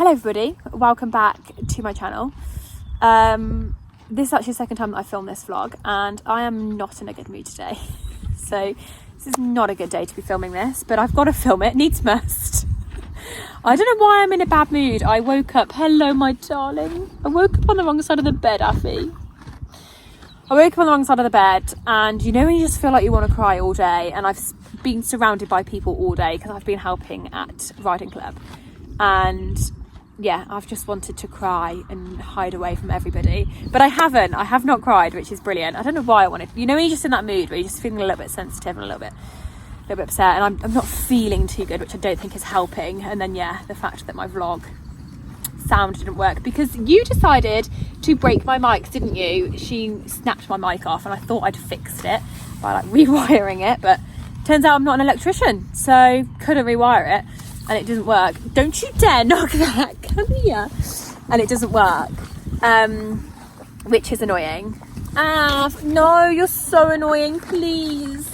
Hello everybody, welcome back to my channel. This is actually the second time that I filmed this vlog and I am not in a good mood today. So this is not a good day to be filming this, but I've got to film it, needs must. I don't know why I'm in a bad mood. I woke up, hello my darling. I woke up on the wrong side of the bed, Affy. I woke up on the wrong side of the bed and you know when you just feel like you want to cry all day, and I've been surrounded by people all day because I've been helping at riding club. And yeah, I've just wanted to cry and hide away from everybody, but I have not cried, which is brilliant. I don't know why I wanted, you know when you're just in that mood where you're just feeling a little bit sensitive and a little bit upset, and I'm not feeling too good, which I don't think is helping. And then yeah, the fact that my vlog sound didn't work because you decided to break my mic, didn't you? She snapped my mic off and I thought I'd fixed it by like rewiring it, but turns out I'm not an electrician, so couldn't rewire it. And it didn't work. Don't you dare knock that, come here. And it doesn't work, which is annoying. No, you're so annoying, please.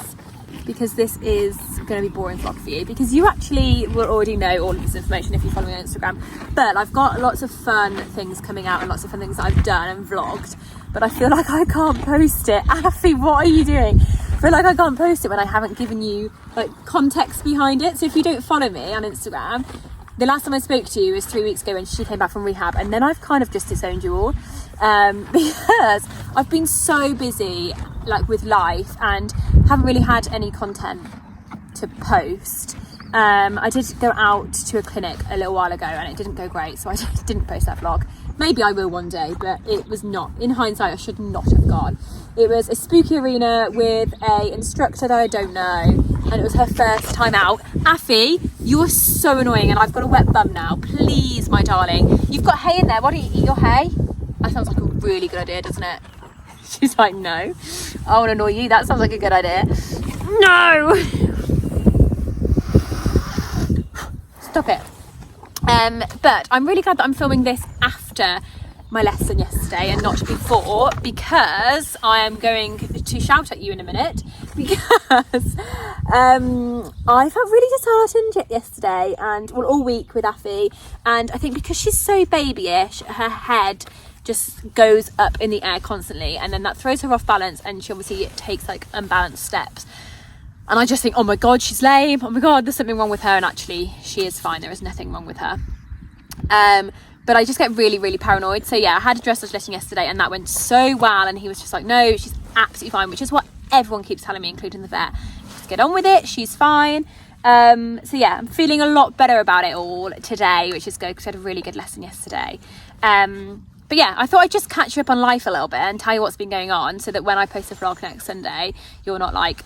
Because this is going to be boring vlog for you, because you actually will already know all of this information if you follow me on Instagram. But I've got lots of fun things coming out and lots of fun things that I've done and vlogged, but I feel like I can't post it. Affy, what are you doing? I feel like I can't post it when I haven't given you like context behind it. So if you don't follow me on Instagram, the last time I spoke to you was 3 weeks ago when she came back from rehab, and then I've kind of just disowned you all because I've been so busy like with life and haven't really had any content to post. I did go out to a clinic a little while ago and it didn't go great, so I didn't post that vlog. Maybe I will one day, but it was not, in hindsight, I should not have gone. It was a spooky arena with a instructor that I don't know, and it was her first time out. Affy, you're so annoying, and I've got a wet bum now. Please, my darling. You've got hay in there. Why don't you eat your hay? That sounds like a really good idea, doesn't it? She's like, no. I want to annoy you. That sounds like a good idea. No! Stop it. But I'm really glad that I'm filming this after my lesson yesterday and not before, because I am going to shout at you in a minute because I felt really disheartened yesterday and well all week with Affy, and I think because she's so babyish, her head just goes up in the air constantly, and then that throws her off balance, and she obviously takes like unbalanced steps. And I just think, oh my god, she's lame, oh my god, there's something wrong with her, and actually she is fine, there is nothing wrong with her. But I just get really, really paranoid. So yeah, I had a dressage lesson yesterday and that went so well, and he was just like, no, she's absolutely fine, which is what everyone keeps telling me, including the vet. Just get on with it, she's fine. So yeah, I'm feeling a lot better about it all today, which is good because I had a really good lesson yesterday. But yeah, I thought I'd just catch you up on life a little bit and tell you what's been going on, so that when I post a vlog next Sunday, you're not like,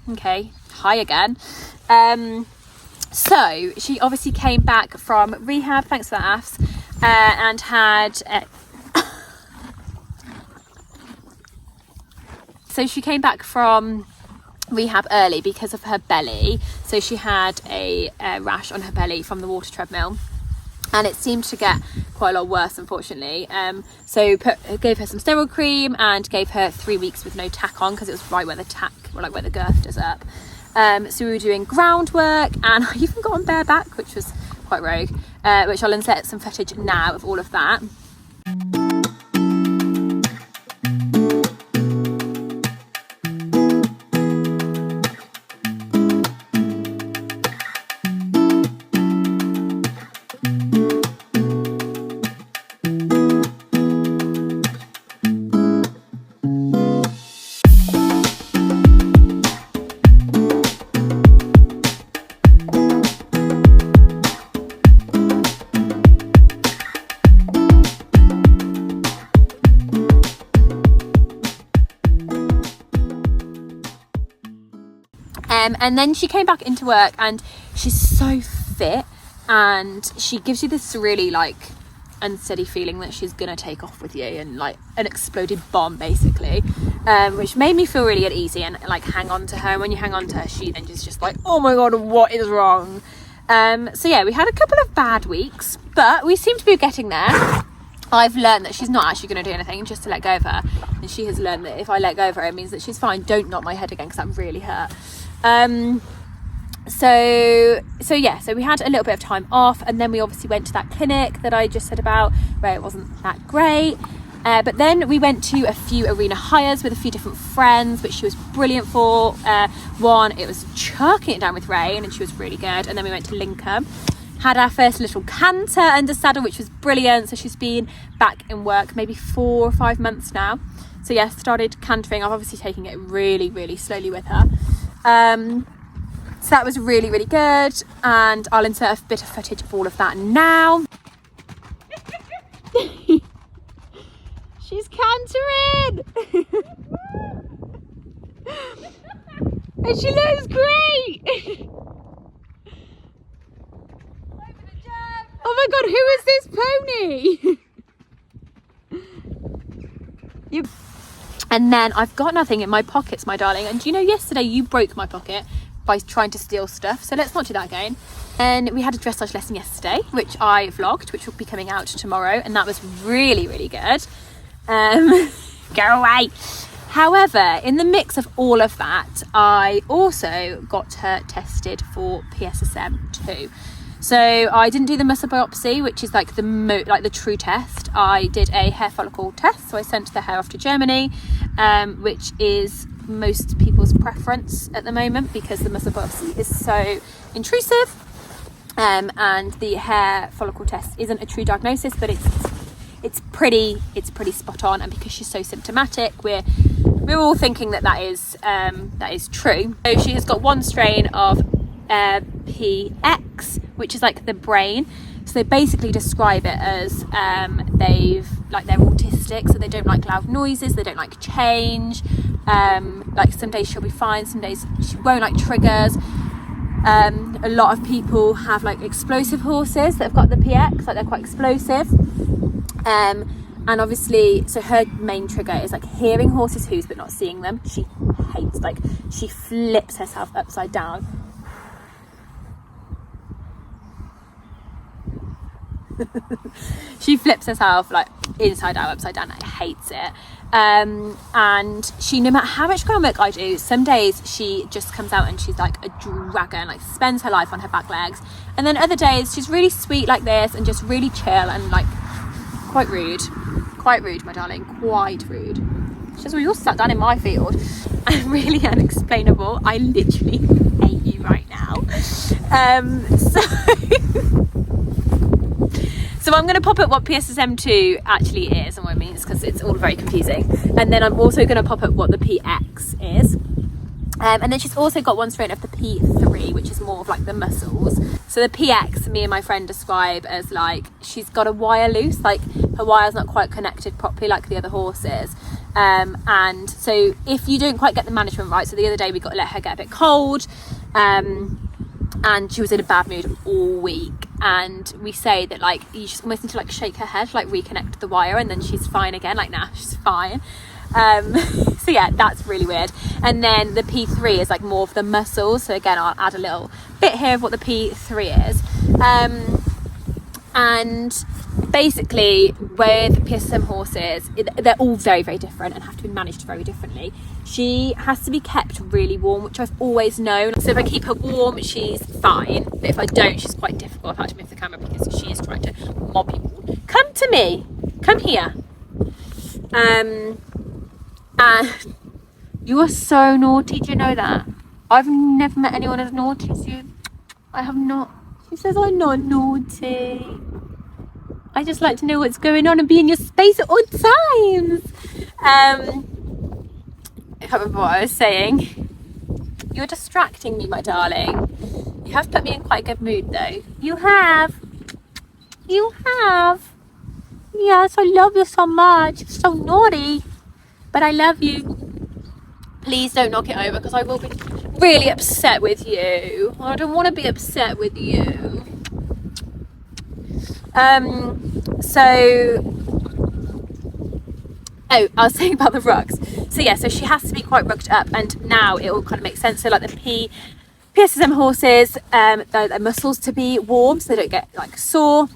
okay, hi again. So she obviously came back from rehab, thanks for that, Afs, and had... So she came back from rehab early because of her belly. So she had a rash on her belly from the water treadmill, and it seemed to get quite a lot worse, unfortunately. So gave her some steroid cream and gave her 3 weeks with no tack on, because it was right where the tack, or like where the girth does up. So we were doing groundwork, and I even got on bareback, which was quite rogue, which I'll insert some footage now of all of that. And then she came back into work, and she's so fit, and she gives you this really like unsteady feeling that she's gonna take off with you, and like an exploded bomb basically, which made me feel really uneasy and like hang on to her. And when you hang on to her, she then just like, oh my god, what is wrong? So yeah, we had a couple of bad weeks, but we seem to be getting there. I've learned that she's not actually going to do anything, just to let go of her, and she has learned that if I let go of her, it means that she's fine. Don't knock my head again, because that really hurt. so yeah, so we had a little bit of time off, and then we obviously went to that clinic that I just said about, where it wasn't that great. But then we went to a few arena hires with a few different friends, which she was brilliant for. One, it was chucking it down with rain, and she was really good. And then we went to Lincoln, had our first little canter under saddle, which was brilliant. So she's been back in work maybe 4 or 5 months now. So yeah, started cantering. I'm obviously taking it really, really slowly with her. So that was really, really good. And I'll insert a bit of footage of all of that now. She's cantering! And she looks great! Oh my god, who is this pony? And then I've got nothing in my pockets, my darling. And do you know, yesterday you broke my pocket by trying to steal stuff, so let's not do that again. And we had a dressage lesson yesterday, which I vlogged, which will be coming out tomorrow, and that was really, really good. Go away. However, in the mix of all of that, I also got her tested for PSSM2. So I didn't do the muscle biopsy, which is like the true test. I did a hair follicle test, so I sent the hair off to Germany, which is most people's preference at the moment because the muscle biopsy is so intrusive, and the hair follicle test isn't a true diagnosis, but it's pretty spot on. And because she's so symptomatic, we're all thinking that is true. So she has got one strain of PX, which is like the brain. So they basically describe it as they're autistic, so they don't like loud noises, they don't like change. Like some days she'll be fine, some days she won't like triggers. A lot of people have like explosive horses that have got the PX, like they're quite explosive. And obviously, so her main trigger is like hearing horses' hooves but not seeing them. She hates, like she flips herself upside down. She flips herself like inside out, upside down. I hates it. And she, no matter how much groundwork I do, some days she just comes out and she's like a dragon, like spends her life on her back legs. And then other days she's really sweet like this and just really chill and like quite rude, my darling, quite rude. She says, well, you're sat down in my field and really unexplainable. I literally hate you right now. So I'm going to pop up what PSSM2 actually is and what it means, because it's all very confusing. And then I'm also going to pop up what the PX is. And then she's also got one strain of the P3, which is more of like the muscles. So the PX, me and my friend describe as like, she's got a wire loose, like her wire's not quite connected properly like the other horses. And so if you don't quite get the management right, so the other day we got to let her get a bit cold, and she was in a bad mood all week. And we say that like you just almost need to like shake her head, like reconnect the wire, and then she's fine again. Like, nah, she's fine. So yeah, that's really weird. And then the P3 is like more of the muscles. So again, I'll add a little bit here of what the P3 is. And basically with PSSM horses, they're all very, very different and have to be managed very differently. She has to be kept really warm, which I've always known. So if I keep her warm, she's fine. But if I don't, she's quite difficult. I've had to move the camera because she is trying to mob people. Come to me. Come here. And you are so naughty. Do you know that? I've never met anyone as naughty as you. I have not. She says I'm not naughty. I just like to know what's going on and be in your space at all times. I can't remember what I was saying. You're distracting me, my darling. You have put me in quite a good mood though. You have. You have. Yes, I love you so much. It's so naughty. But I love you. Please don't knock it over because I will be really upset with you. I don't want to be upset with you. I was saying about the rugs. So yeah, so she has to be quite rugged up, and now it all kind of makes sense. So like the PSSM horses, their muscles to be warm so they don't get like sore.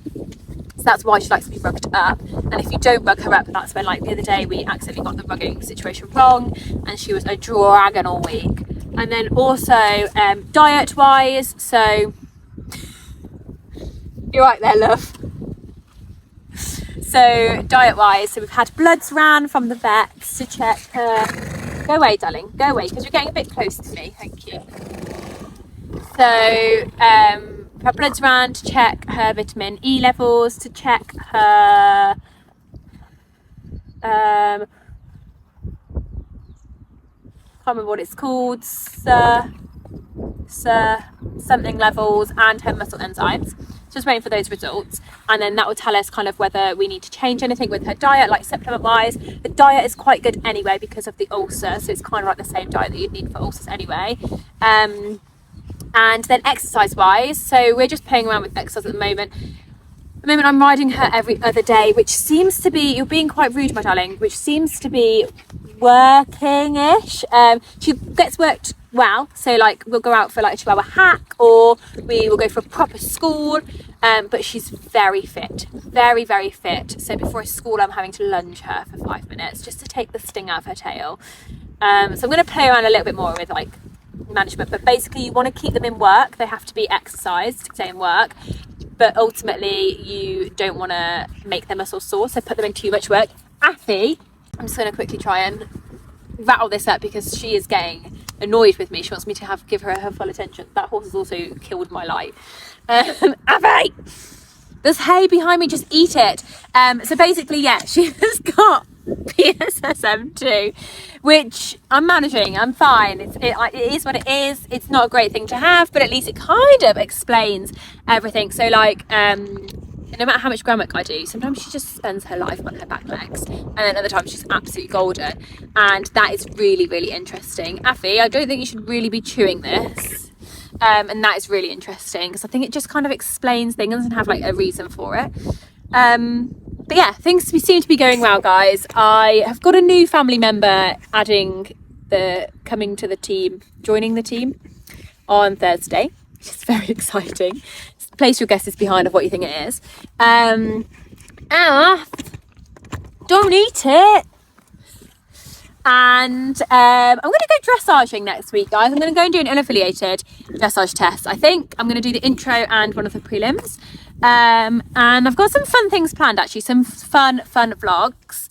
So that's why she likes to be rugged up. And if you don't rug her up, that's when, like the other day, we accidentally got the rugging situation wrong and she was a dragon all week. And then also diet wise, so you're right there, love. So diet wise, so we've had bloods ran from the vets to check her. Go away, darling, go away, because you're getting a bit close to me. Thank you. So her bloods ran to check her vitamin E levels, to check her can't remember what it's called, something levels, and her muscle enzymes. Just waiting for those results, and then that will tell us kind of whether we need to change anything with her diet, like supplement wise. The diet is quite good anyway because of the ulcer, so it's kind of like the same diet that you'd need for ulcers anyway. And then exercise wise, so we're just playing around with exercise at the moment. At the moment I'm riding her every other day, which seems to be, you're being quite rude, my darling, which seems to be working-ish. She gets worked well, so like we'll go out for like a 2-hour hack, or we will go for a proper school, but she's very fit, very, very fit. So before a school I'm having to lunge her for 5 minutes just to take the sting out of her tail. So I'm going to play around a little bit more with like management, but basically you want to keep them in work. They have to be exercised to stay in work, but ultimately you don't want to make their muscles sore, so put them in too much work. Affy, I'm just going to quickly try and rattle this up because she is getting annoyed with me. She wants me to give her full attention. That horse has also killed my light. Affy, there's hay behind me, just eat it. So basically, yeah, she has got PSSM2, which I'm managing. I'm fine. It is what it is. It's not a great thing to have, but at least it kind of explains everything. So like no matter how much groundwork I do, sometimes she just spends her life on her back legs, and then other times she's absolutely golden, and that is really, really interesting. Affy, I don't think you should really be chewing this, and that is really interesting because I think it just kind of explains things and have like a reason for it. But yeah, things seem to be going well, guys. I have got a new family member coming to the team, joining the team on Thursday, which is very exciting. Place your guesses behind of what you think it is. Don't eat it. And I'm going to go dressaging next week, guys. I'm going to go and do an unaffiliated dressage test. I think I'm going to do the intro and one of the prelims. And I've got some fun things planned, actually. Some fun vlogs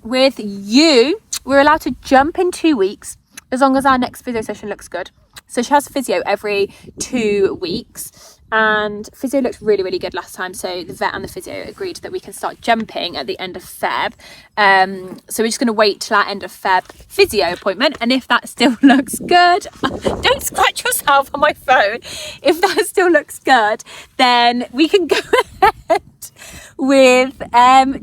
with you. We're allowed to jump in 2 weeks as long as our next physio session looks good. So she has physio every 2 weeks. And physio looked really, really good last time, so the vet and the physio agreed that we can start jumping at the end of Feb. So we're just going to wait till our end of Feb physio appointment, and if that still looks good, don't scratch yourself on my phone, if that still looks good, then we can go ahead with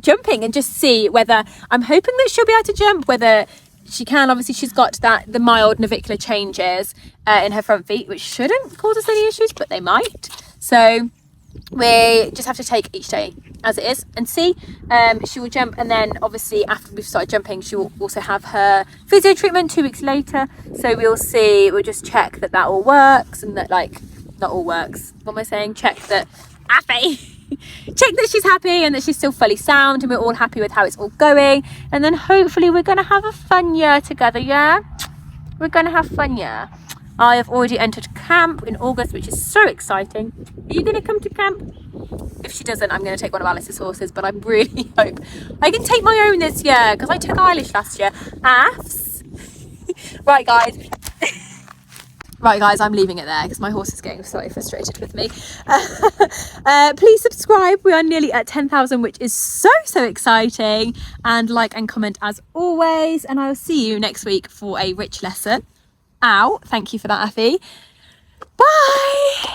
jumping and just see whether, I'm hoping that she'll be able to jump, whether she can. Obviously she's got the mild navicular changes in her front feet, which shouldn't cause us any issues, but they might. So we just have to take each day as it is and see. She will jump, and then obviously after we've started jumping she will also have her physio treatment 2 weeks later. So we'll see, we'll just check that all works, and that, like, not all works, what am I saying, check that check that she's happy and that she's still fully sound, and we're all happy with how it's all going, and then hopefully we're going to have a fun year together. Yeah, we're going to have fun year. I have already entered camp in August, which is so exciting. Are you going to come to camp? If she doesn't, I'm going to take one of Alice's horses, but I really hope I can take my own this year, because I took Eilish last year. Right, guys. Right, guys, I'm leaving it there because my horse is getting slightly frustrated with me. Please subscribe. We are nearly at 10,000, which is so exciting. And like and comment as always. And I will see you next week for a rich lesson. Ow, thank you for that, Affy. Bye.